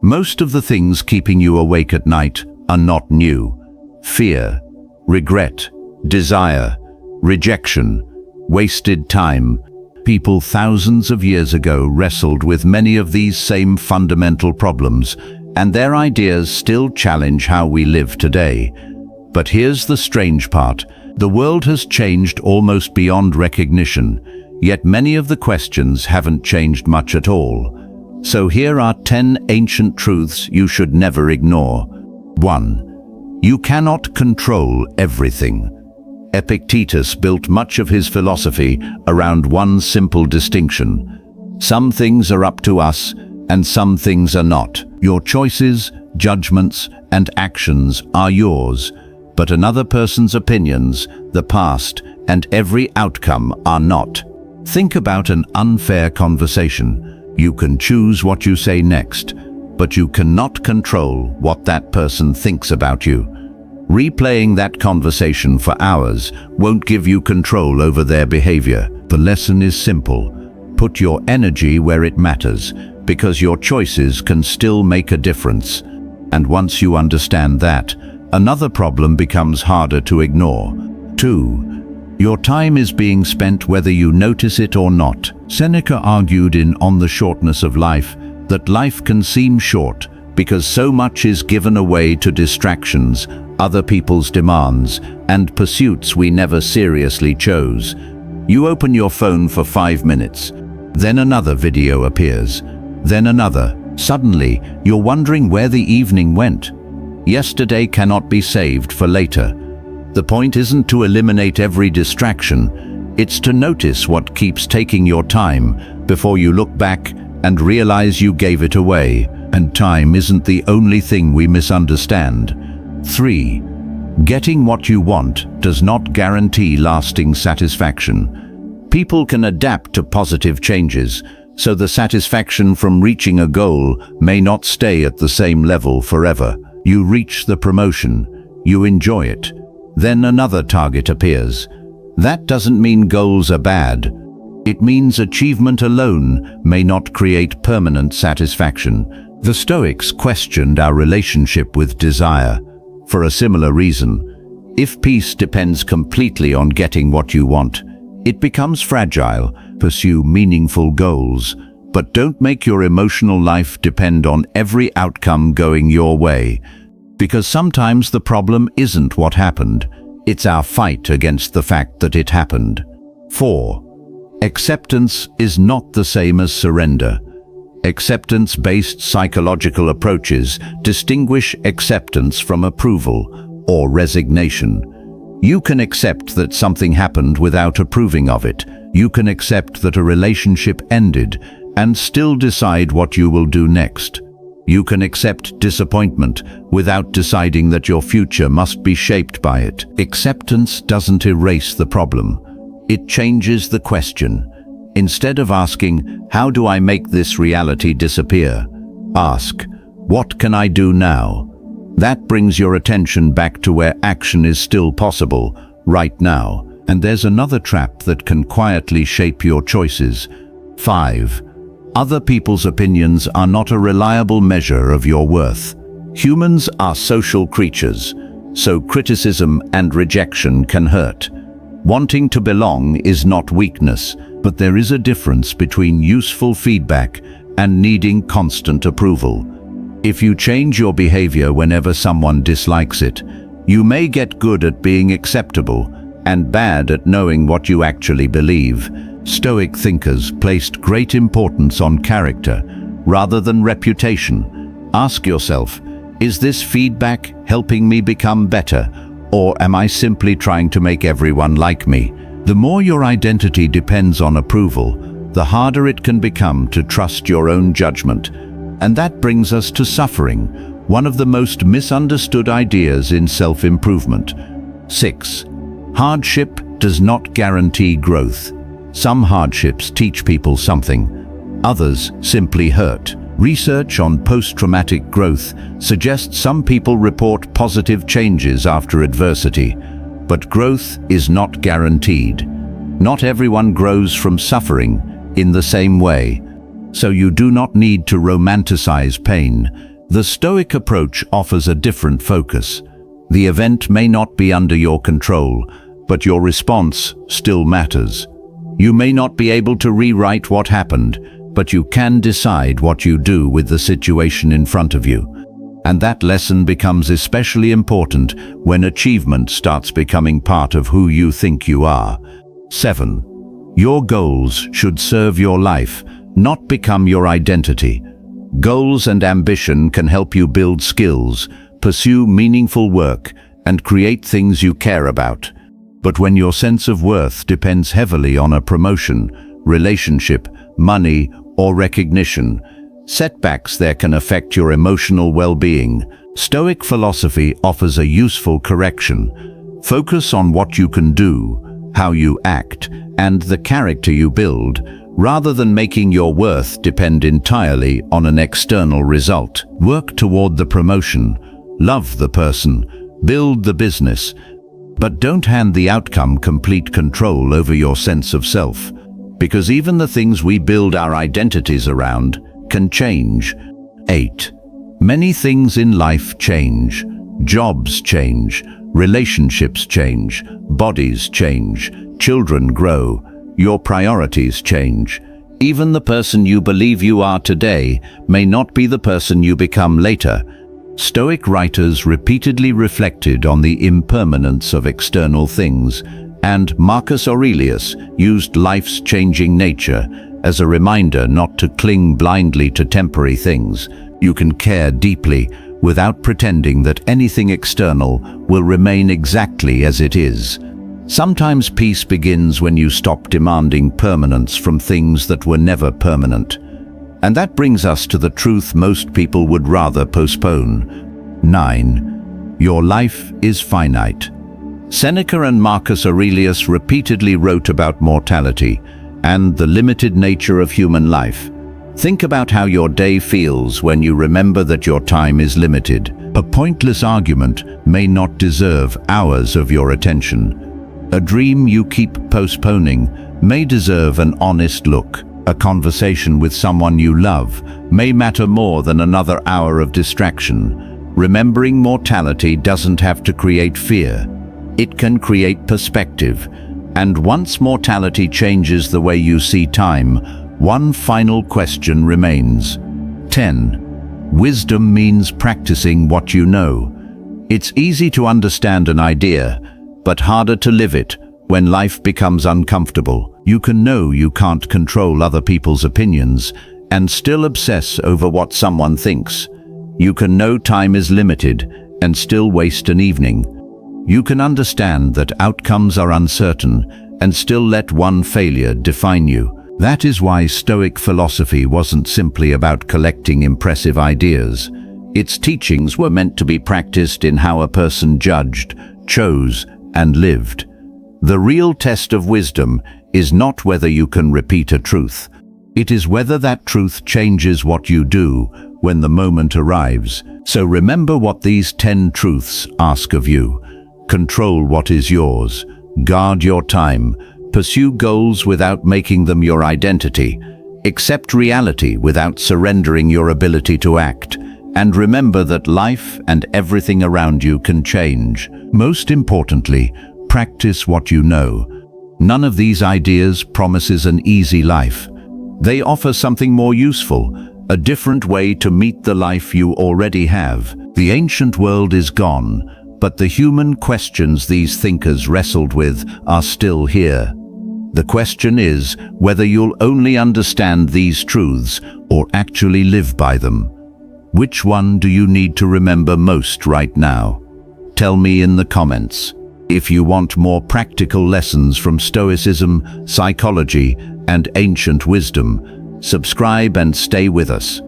Most of the things keeping you awake at night are not new. Fear, regret, desire, rejection, wasted time. People thousands of years ago wrestled with many of these same fundamental problems, and their ideas still challenge how we live today. But here's the strange part. The world has changed almost beyond recognition, yet many of the questions haven't changed much at all. So here are 10 ancient truths you should never ignore. 1. You cannot control everything. Epictetus built much of his philosophy around one simple distinction. Some things are up to us, and some things are not. Your choices, judgments, and actions are yours, but another person's opinions, the past, and every outcome are not. Think about an unfair conversation. You can choose what you say next, but you cannot control what that person thinks about you. Replaying that conversation for hours won't give you control over their behavior. The lesson is simple. Put your energy where it matters, because your choices can still make a difference. And once you understand that, another problem becomes harder to ignore. 2. Your time is being spent whether you notice it or not. Seneca argued in On the Shortness of Life that life can seem short because so much is given away to distractions, other people's demands, and pursuits we never seriously chose. You open your phone for 5 minutes, then another video appears, then another. Suddenly, you're wondering where the evening went. Yesterday cannot be saved for later. The point isn't to eliminate every distraction, it's to notice what keeps taking your time before you look back and realize you gave it away. And time isn't the only thing we misunderstand. 3. Getting what you want does not guarantee lasting satisfaction. People can adapt to positive changes, so the satisfaction from reaching a goal may not stay at the same level forever. You reach the promotion, you enjoy it, then another target appears. That doesn't mean goals are bad. It means achievement alone may not create permanent satisfaction. The Stoics questioned our relationship with desire for a similar reason. If peace depends completely on getting what you want, it becomes fragile. Pursue meaningful goals, but don't make your emotional life depend on every outcome going your way. Because sometimes the problem isn't what happened, it's our fight against the fact that it happened. 4. Acceptance is not the same as surrender. Acceptance-based psychological approaches distinguish acceptance from approval or resignation. You can accept that something happened without approving of it. You can accept that a relationship ended and still decide what you will do next. You can accept disappointment without deciding that your future must be shaped by it. Acceptance doesn't erase the problem. It changes the question. Instead of asking, "How do I make this reality disappear?" ask, "What can I do now?" That brings your attention back to where action is still possible, right now. And there's another trap that can quietly shape your choices. 5. Other people's opinions are not a reliable measure of your worth. Humans are social creatures, so criticism and rejection can hurt. Wanting to belong is not weakness, but there is a difference between useful feedback and needing constant approval. If you change your behavior whenever someone dislikes it, you may get good at being acceptable and bad at knowing what you actually believe. Stoic thinkers placed great importance on character rather than reputation. Ask yourself, is this feedback helping me become better, or am I simply trying to make everyone like me? The more your identity depends on approval, the harder it can become to trust your own judgment. And that brings us to suffering, one of the most misunderstood ideas in self-improvement. 6. Hardship does not guarantee growth. Some hardships teach people something, others simply hurt. Research on post-traumatic growth suggests some people report positive changes after adversity, but growth is not guaranteed. Not everyone grows from suffering in the same way, so you do not need to romanticize pain. The Stoic approach offers a different focus. The event may not be under your control, but your response still matters. You may not be able to rewrite what happened, but you can decide what you do with the situation in front of you. And that lesson becomes especially important when achievement starts becoming part of who you think you are. 7. Your goals should serve your life, not become your identity. Goals and ambition can help you build skills, pursue meaningful work, and create things you care about. But when your sense of worth depends heavily on a promotion, relationship, money, or recognition, setbacks there can affect your emotional well-being. Stoic philosophy offers a useful correction. Focus on what you can do, how you act, and the character you build, rather than making your worth depend entirely on an external result. Work toward the promotion, love the person, build the business, but don't hand the outcome complete control over your sense of self, because even the things we build our identities around can change. 8. Many things in life change. Jobs change, relationships change, bodies change, children grow, your priorities change. Even the person you believe you are today may not be the person you become later. Stoic writers repeatedly reflected on the impermanence of external things, and Marcus Aurelius used life's changing nature as a reminder not to cling blindly to temporary things. You can care deeply without pretending that anything external will remain exactly as it is. Sometimes peace begins when you stop demanding permanence from things that were never permanent. And that brings us to the truth most people would rather postpone. 9. Your life is finite. Seneca and Marcus Aurelius repeatedly wrote about mortality and the limited nature of human life. Think about how your day feels when you remember that your time is limited. A pointless argument may not deserve hours of your attention. A dream you keep postponing may deserve an honest look. A conversation with someone you love may matter more than another hour of distraction. Remembering mortality doesn't have to create fear. It can create perspective. And once mortality changes the way you see time, one final question remains. 10. Wisdom means practicing what you know. It's easy to understand an idea, but harder to live it when life becomes uncomfortable. You can know you can't control other people's opinions and still obsess over what someone thinks. You can know time is limited and still waste an evening. You can understand that outcomes are uncertain and still let one failure define you. That is why Stoic philosophy wasn't simply about collecting impressive ideas. Its teachings were meant to be practiced in how a person judged, chose, and lived. The real test of wisdom is not whether you can repeat a truth. It is whether that truth changes what you do when the moment arrives. So remember what these 10 truths ask of you. Control what is yours. Guard your time. Pursue goals without making them your identity. Accept reality without surrendering your ability to act. And remember that life and everything around you can change. Most importantly, practice what you know. None of these ideas promises an easy life. They offer something more useful, a different way to meet the life you already have. The ancient world is gone, but the human questions these thinkers wrestled with are still here. The question is whether you'll only understand these truths or actually live by them. Which one do you need to remember most right now? Tell me in the comments. If you want more practical lessons from Stoicism, psychology, and ancient wisdom, subscribe and stay with us.